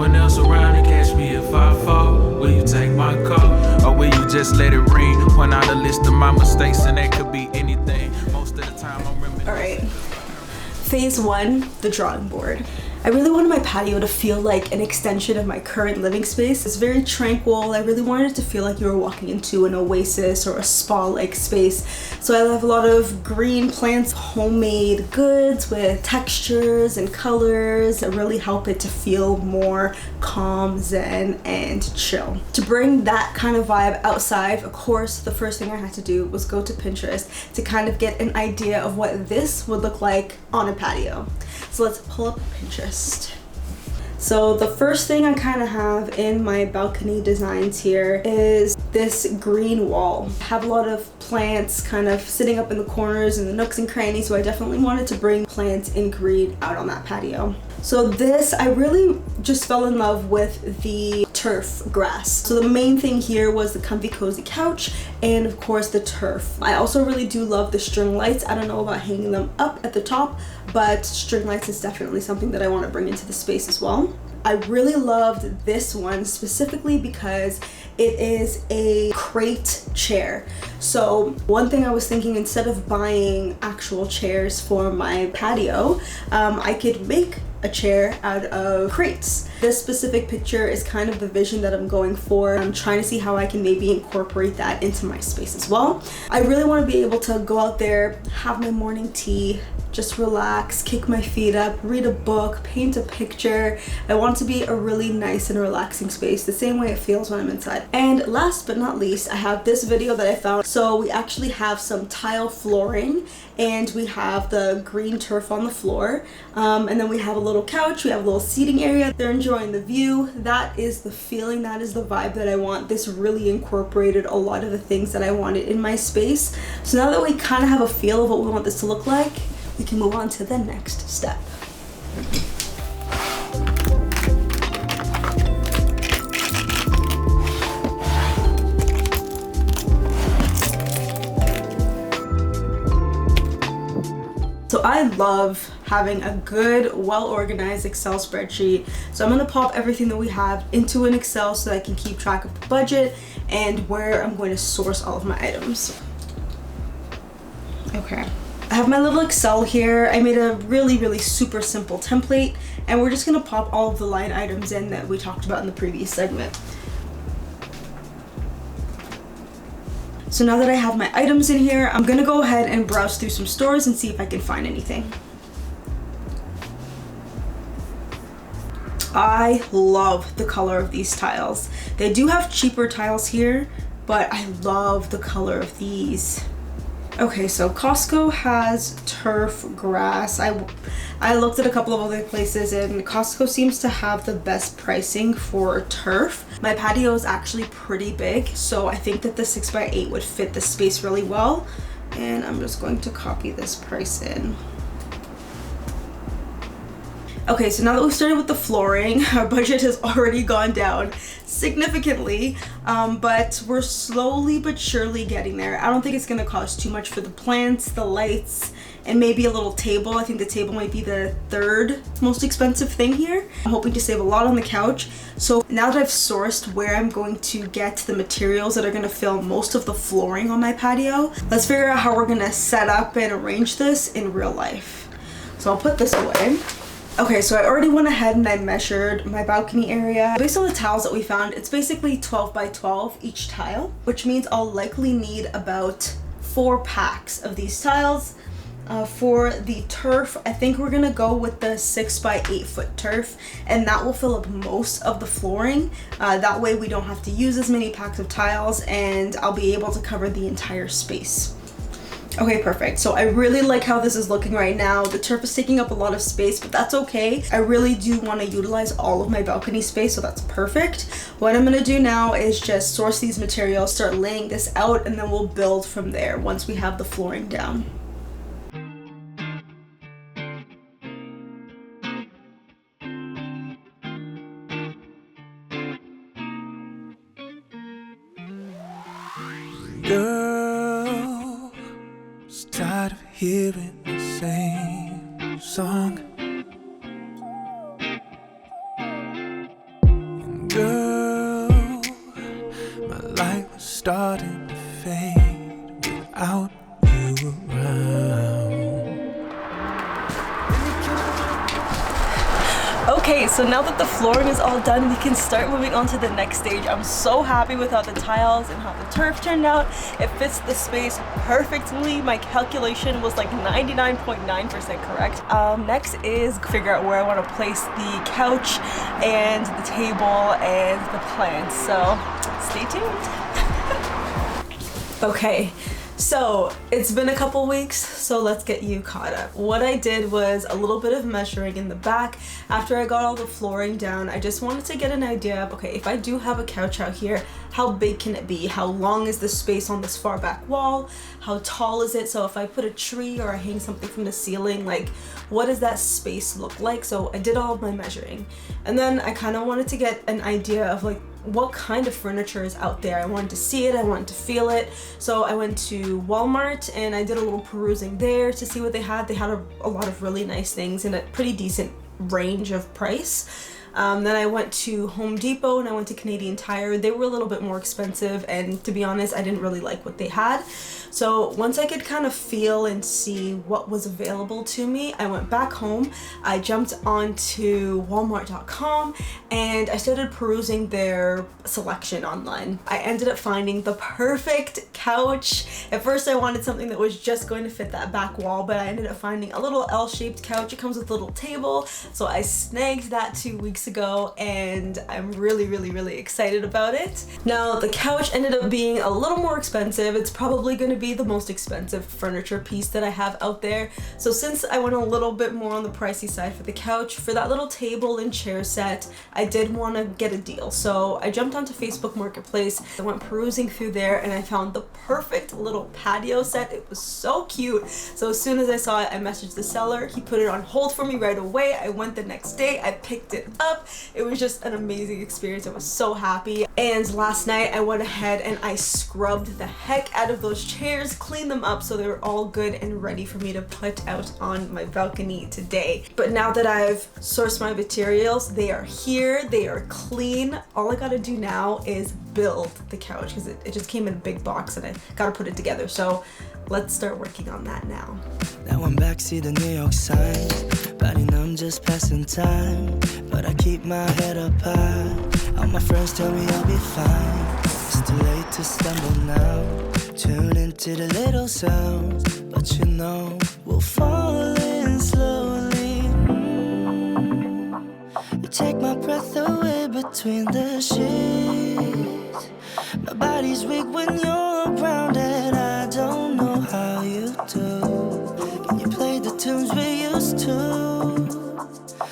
one else around to catch me if I fall? Will you take my call? Or will you just let it ring? Point out a list of my mistakes and that could be anything. Most of the time I'm reminiscing. Alright. Phase 1, the drawing board. I really wanted my patio to feel like an extension of my current living space. It's very tranquil. I really wanted it to feel like you were walking into an oasis or a spa-like space. So I have a lot of green plants, homemade goods with textures and colors that really help it to feel more calm, zen, and chill. To bring that kind of vibe outside, of course, the first thing I had to do was go to Pinterest to kind of get an idea of what this would look like on a patio. So let's pull up Pinterest. So the first thing I kind of have in my balcony designs here is this green wall. I have a lot of plants kind of sitting up in the corners and the nooks and crannies, so I definitely wanted to bring plants in green out on that patio. So this, I really just fell in love with the turf grass. So the main thing here was the comfy cozy couch and of course the turf. I also really do love the string lights. I don't know about hanging them up at the top, but string lights is definitely something that I want to bring into the space as well. I really loved this one specifically because it is a crate chair. So one thing I was thinking, instead of buying actual chairs for my patio, I could make a chair out of crates. This specific picture is kind of the vision that I'm going for. I'm trying to see how I can maybe incorporate that into my space as well. I really want to be able to go out there, have my morning tea, just relax, kick my feet up, read a book, paint a picture. I want it to be a really nice and relaxing space, the same way it feels when I'm inside. And last but not least, I have this video that I found. So we actually have some tile flooring and we have the green turf on the floor. And then we have a little couch, we have a little seating area. They're enjoying the view. That is the feeling, that is the vibe that I want. This really incorporated a lot of the things that I wanted in my space. So now that we kind of have a feel of what we want this to look like, we can move on to the next step. So I love having a good, well-organized Excel spreadsheet. So I'm gonna pop everything that we have into an Excel so that I can keep track of the budget and where I'm going to source all of my items. Okay. I have my little Excel here. I made a really super simple template and we're just gonna pop all of the line items in that we talked about in the previous segment. So now that I have my items in here, I'm gonna go ahead and browse through some stores and see if I can find anything. I love the color of these tiles. They do have cheaper tiles here, but I love the color of these. Okay, so Costco has turf grass. I looked at a couple of other places and Costco seems to have the best pricing for turf. My patio is actually pretty big, so I think that the 6x8 would fit the space really well. And I'm just going to copy this price in. Okay, so now that we've started with the flooring, our budget has already gone down significantly, but we're slowly but surely getting there. I don't think it's gonna cost too much for the plants, the lights, and maybe a little table. I think the table might be the third most expensive thing here. I'm hoping to save a lot on the couch. So now that I've sourced where I'm going to get the materials that are gonna fill most of the flooring on my patio, let's figure out how we're gonna set up and arrange this in real life. So I'll put this away. Okay, so I already went ahead and I measured my balcony area. Based on the tiles that we found, it's basically 12 by 12 each tile, which means I'll likely need about 4 packs of these tiles. For the turf, I think we're gonna go with the 6x8 foot turf, and that will fill up most of the flooring. That way we don't have to use as many packs of tiles and I'll be able to cover the entire space. Okay, perfect. So I really like how this is looking right now. The turf is taking up a lot of space, but that's okay. I really do want to utilize all of my balcony space, so that's perfect. What I'm gonna do now is just source these materials, start laying this out, and then we'll build from there once we have the flooring down. Girl, just tired of hearing the same song. Girl, my life was starting to fade without you around. Okay, so now that the flooring is all done, we can start moving on to the next stage. I'm so happy with how the tiles and how the turf turned out. It fits the space perfectly. My calculation was like 99.9% correct. Next is figure out where I want to place the couch and the table and the plants. So stay tuned. Okay. So it's been a couple weeks, so let's get you caught up. What I did was a little bit of measuring in the back. After I got all the flooring down, I just wanted to get an idea of, okay, if I do have a couch out here, how big can it be? How long is the space on this far back wall? How tall is it? So if I put a tree or I hang something from the ceiling, like what does that space look like? So I did all of my measuring. And then I kind of wanted to get an idea of like what kind of furniture is out there. I wanted to see it, I wanted to feel it. So I went to Walmart and I did a little perusing there to see what they had. They had a lot of really nice things in a pretty decent range of price. Then I went to Home Depot and I went to Canadian Tire. They were a little bit more expensive, and to be honest, I didn't really like what they had. So once I could kind of feel and see what was available to me, I went back home. I jumped onto Walmart.com and I started perusing their selection online. I ended up finding the perfect couch. At first I wanted something that was just going to fit that back wall, but I ended up finding a little L-shaped couch. It comes with a little table, so I snagged that 2 weeks ago and I'm really excited about it. Now the couch ended up being a little more expensive. It's probably going to be the most expensive furniture piece that I have out there. So since I went a little bit more on the pricey side for the couch, for that little table and chair set, I did want to get a deal. So I jumped onto Facebook Marketplace. I went perusing through there and I found the perfect little patio set. It was so cute. So as soon as I saw it, I messaged the seller. He put it on hold for me right away. I went the next day. I picked it up. It was just an amazing experience. I was so happy. And last night I went ahead and I scrubbed the heck out of those chairs, cleaned them up so they were all good and ready for me to put out on my balcony today. But now that I've sourced my materials, they are here, they are clean. All I gotta do now is build the couch because it just came in a big box and I gotta put it together. So let's start working on that now. Now I'm back, see the New York signs. Body numb, just passing time. But I keep my head up high. All my friends tell me I'll be fine. It's too late to stumble now. Tune into the little sounds. But you know, we'll fall in slowly. You take my breath away between the sheets. My body's weak when you're around and I don't know how you do. Can you play the tunes we used to?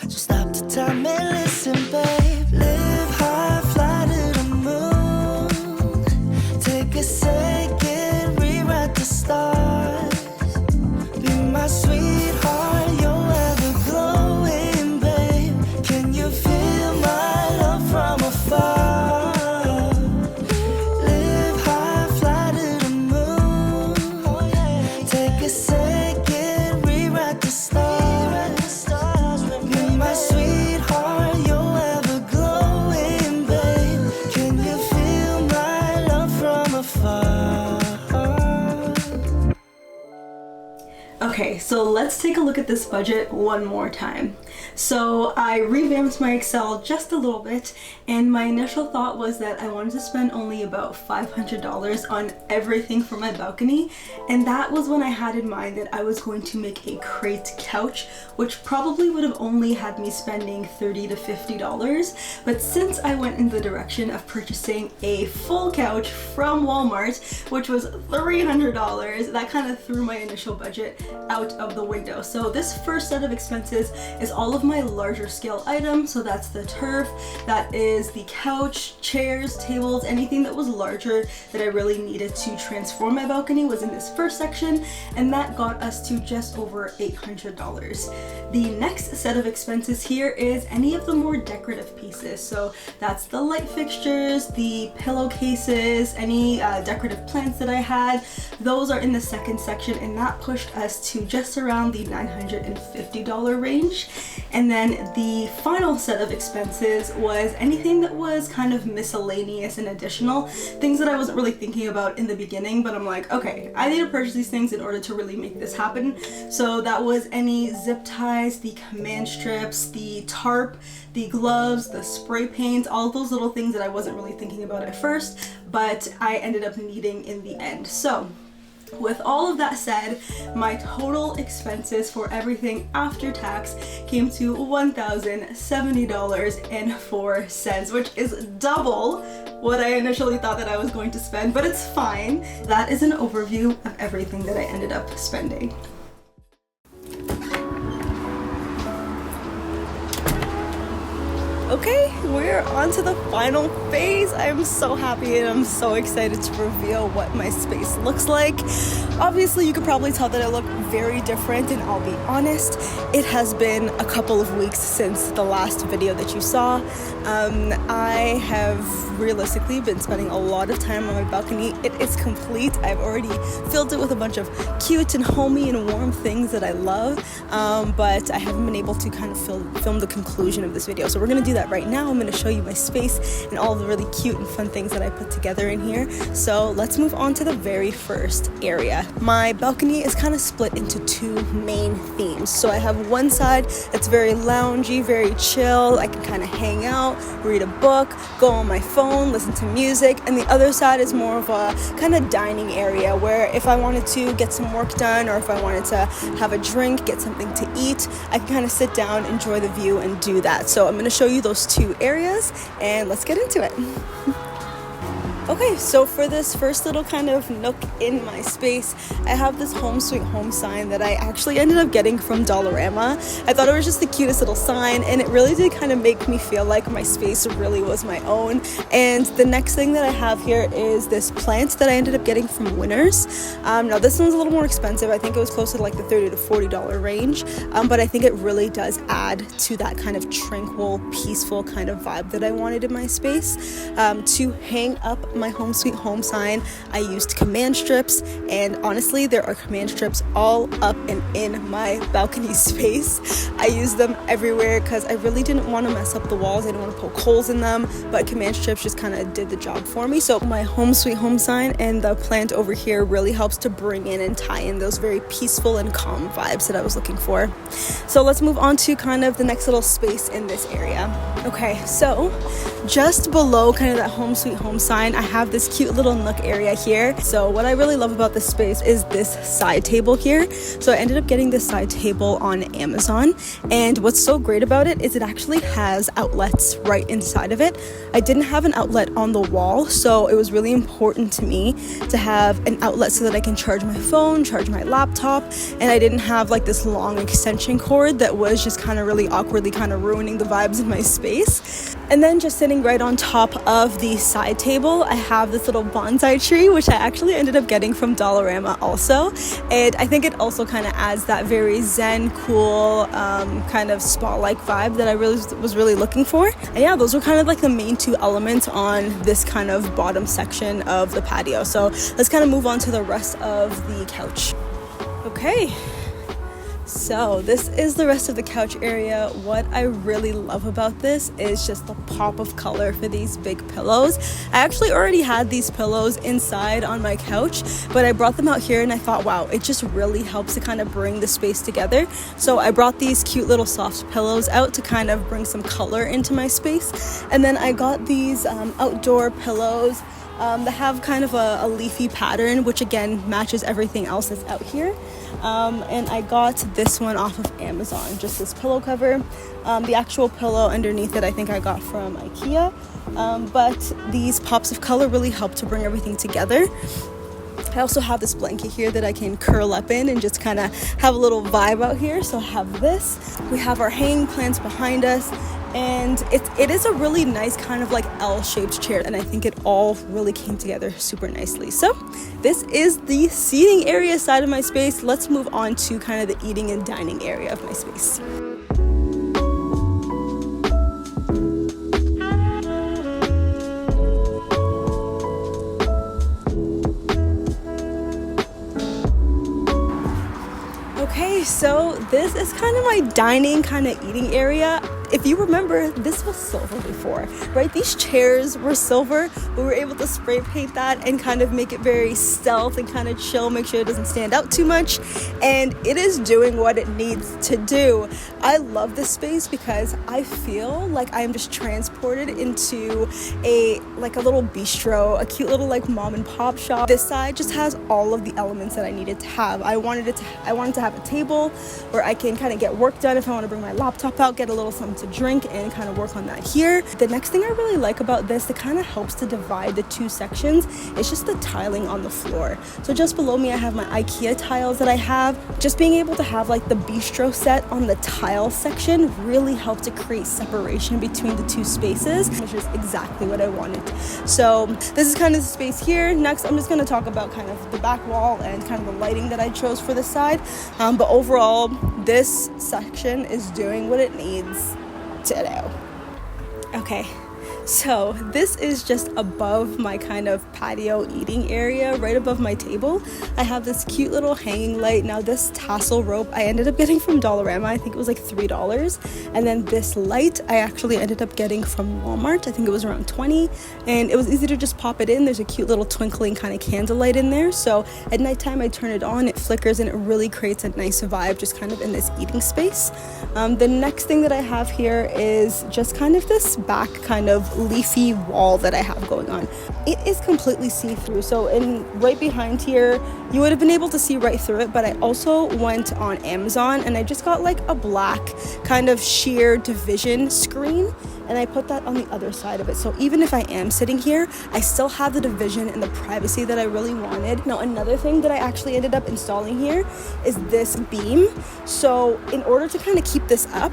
Just stop the time and listen, babe. Live high, fly to the moon. Take a second, rewrite the stars. Be my sweetheart, you're ever glowing, babe. Can you feel my love from afar? Okay, so let's take a look at this budget one more time. So I revamped my Excel just a little bit, and my initial thought was that I wanted to spend only about $500 on everything for my balcony, and that was when I had in mind that I was going to make a crate couch, which probably would have only had me spending $30 to $50. But since I went in the direction of purchasing a full couch from Walmart, which was $300, that kind of threw my initial budget out of the window. So this first set of expenses is all of my larger scale items. So that's the turf, that is the couch, chairs, tables, anything that was larger that I really needed to transform my balcony was in this first section, and that got us to just over $800. The next set of expenses here is any of the more decorative pieces. So that's the light fixtures, the pillowcases, any decorative plants that I had. Those are in the second section, and that pushed us to just around the $950 range. And then the final set of expenses was anything that was kind of miscellaneous and additional, things that I wasn't really thinking about in the beginning, but I'm like, okay, I need to purchase these things in order to really make this happen. So that was any zip ties, the command strips, the tarp, the gloves, the spray paint, all those little things that I wasn't really thinking about at first, but I ended up needing in the end. So with all of that said, my total expenses for everything after tax came to $1,070.04, which is double what I initially thought that I was going to spend, but it's fine. That is an overview of everything that I ended up spending. Okay, we're on to the final phase. I'm so happy and I'm so excited to reveal what my space looks like. Obviously, you could probably tell that I look very different, and I'll be honest, it has been a couple of weeks since the last video that you saw. I have realistically been spending a lot of time on my balcony. It is complete. I've already filled it with a bunch of cute and homey and warm things that I love, but I haven't been able to kind of film the conclusion of this video. So we're gonna do that right now. I'm gonna show you my space and all the really cute and fun things that I put together in here. So let's move on to the very first area. My balcony is kind of split into two main themes. So I have one side that's very loungy, very chill. I can kind of hang out, read a book, go on my phone, listen to music, and the other side is more of a kind of dining area where if I wanted to get some work done or if I wanted to have a drink, get something to eat, I can kind of sit down, enjoy the view, and do that. So I'm going to show you those two areas and let's get into it. Okay, so for this first little kind of nook in my space, I have this home sweet home sign that I actually ended up getting from Dollarama. I thought it was just the cutest little sign, and it really did kind of make me feel like my space really was my own. And the next thing that I have here is this plant that I ended up getting from Winners. Now this one's a little more expensive. I think it was closer to like the $30 to $40 range, but I think it really does add to that kind of tranquil, peaceful kind of vibe that I wanted in my space. To hang up my home sweet home sign, I used command strips, and honestly there are command strips all up and in my balcony space. I used them everywhere because I really didn't want to mess up the walls. I didn't want to poke holes in them, but command strips just kind of did the job for me. So my home sweet home sign and the plant over here really helps to bring in and tie in those very peaceful and calm vibes that I was looking for. So let's move on to kind of the next little space in this area. Okay, so just below kind of that home sweet home sign, I have this cute little nook area here. So what I really love about this space is this side table here. So I ended up getting this side table on Amazon, and what's so great about it is it actually has outlets right inside of it. I didn't have an outlet on the wall, so it was really important to me to have an outlet so that I can charge my phone, charge my laptop, and I didn't have like this long extension cord that was just kind of really awkwardly kind of ruining the vibes in my space. And then just sitting right on top of the side table, I have this little bonsai tree, which I actually ended up getting from Dollarama also. And I think it also kind of adds that very zen, cool, kind of spa-like vibe that I was really looking for. And yeah, those were kind of like the main two elements on this kind of bottom section of the patio. So let's kind of move on to the rest of the couch. Okay. So this is the rest of the couch area. What I really love about this is just the pop of color for these big pillows. I actually already had these pillows inside on my couch, but I brought them out here and I thought, wow, it just really helps to kind of bring the space together. So I brought these cute little soft pillows out to kind of bring some color into my space. And then I got these outdoor pillows that have kind of a leafy pattern, which again matches everything else that's out here. And I got this one off of Amazon, just this pillow cover. The actual pillow underneath it I think I got from IKEA, but these pops of color really help to bring everything together. I also have this blanket here that I can curl up in and just kind of have a little vibe out here. So I have this. We have our hanging plants behind us, and it is a really nice kind of like L-shaped chair, and I think it all really came together super nicely. So this is the seating area side of my space. Let's move on to kind of the eating and dining area of my space. Okay, so this is kind of my dining kind of eating area. If you remember, this was silver before, right? These chairs were silver. We were able to spray paint that and kind of make it very stealth and kind of chill, make sure it doesn't stand out too much. And it is doing what it needs to do. I love this space because I feel like I am just transported into a little bistro, a cute little like mom and pop shop. This side just has all of the elements that I needed to have. I wanted to have a table where I can kind of get work done if I want to bring my laptop out, get a little something to drink and kind of work on that here. The next thing I really like about this that kind of helps to divide the two sections is just the tiling on the floor. So just below me I have my IKEA tiles that I have. Just being able to have like the bistro set on the tile section really helped to create separation between the two spaces, which is exactly what I wanted. So this is kind of the space here. Next I'm just going to talk about kind of the back wall and kind of the lighting that I chose for this side. But overall this section is doing what it needs to do. Okay, so this is just above my kind of patio eating area, right above my table. I have this cute little hanging light. Now this tassel rope I ended up getting from Dollarama. I think it was like $3. And then this light I actually ended up getting from Walmart. I think it was around $20, and it was easy to just pop it in. There's a cute little twinkling kind of candle light in there, so at nighttime I turn it on, it flickers, and it really creates a nice vibe just kind of in this eating space. The next thing that I have here is just kind of this back kind of leafy wall that I have going on. It is completely see-through, so right behind here you would have been able to see right through it, but I also went on Amazon and I just got like a black kind of sheer division screen, and I put that on the other side of it. So even if I am sitting here, I still have the division and the privacy that I really wanted. Now, another thing that I actually ended up installing here is this beam. So in order to kind of keep this up,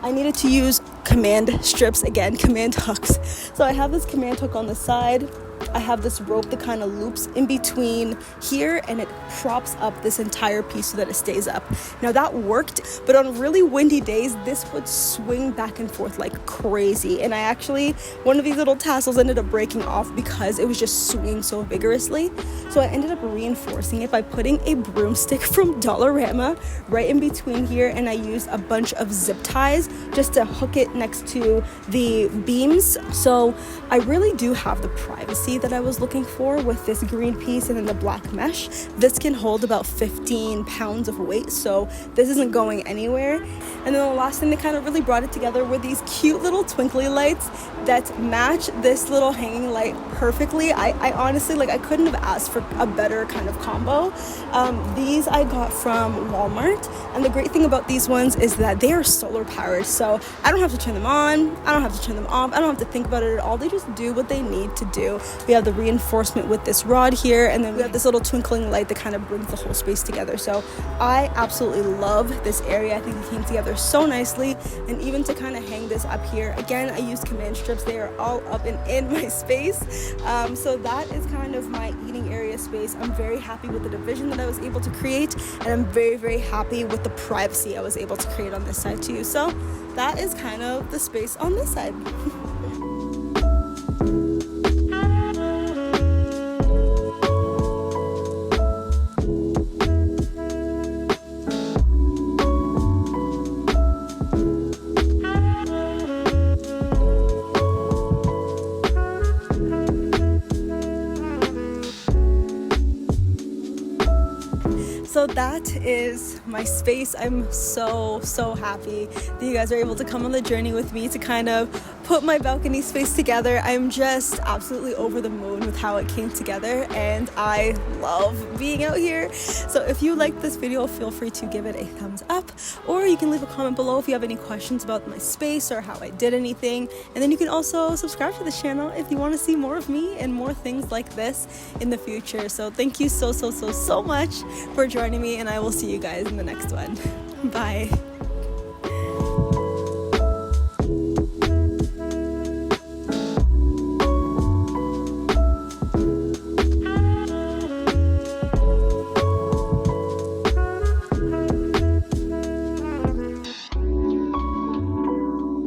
I needed to use command strips, again, command hooks. So I have this command hook on the side. I have this rope that kind of loops in between here, and it props up this entire piece so that it stays up. Now that worked, but on really windy days, this would swing back and forth like crazy. And one of these little tassels ended up breaking off because it was just swinging so vigorously. So I ended up reinforcing it by putting a broomstick from Dollarama right in between here, and I used a bunch of zip ties just to hook it next to the beams. So I really do have the privacy that I was looking for with this green piece and then the black mesh. This can hold about 15 pounds of weight, so this isn't going anywhere. And then the last thing that kind of really brought it together were these cute little twinkly lights that match this little hanging light perfectly. I honestly, I couldn't have asked for a better kind of combo. These I got from Walmart, and the great thing about these ones is that they are solar powered, so I don't have to turn them on, I don't have to turn them off, I don't have to think about it at all. They just do what they need to do. We have the reinforcement with this rod here, and then we have this little twinkling light that kind of brings the whole space together. So I absolutely love this area. I think it came together so nicely. And even to kind of hang this up here, again, I used command strips. They are all up and in my space. So that is kind of my eating area space. I'm very happy with the division that I was able to create, and I'm very, very happy with the privacy I was able to create on this side too. So that is kind of the space on this side. So that is my space. I'm so happy that you guys are able to come on the journey with me to kind of put my balcony space together. I'm just absolutely over the moon with how it came together, and I love being out here. So if you liked this video, feel free to give it a thumbs up, or you can leave a comment below if you have any questions about my space or how I did anything. And then you can also subscribe to the channel if you want to see more of me and more things like this in the future. So thank you so much for joining me, and I will see you guys in the next one. Bye.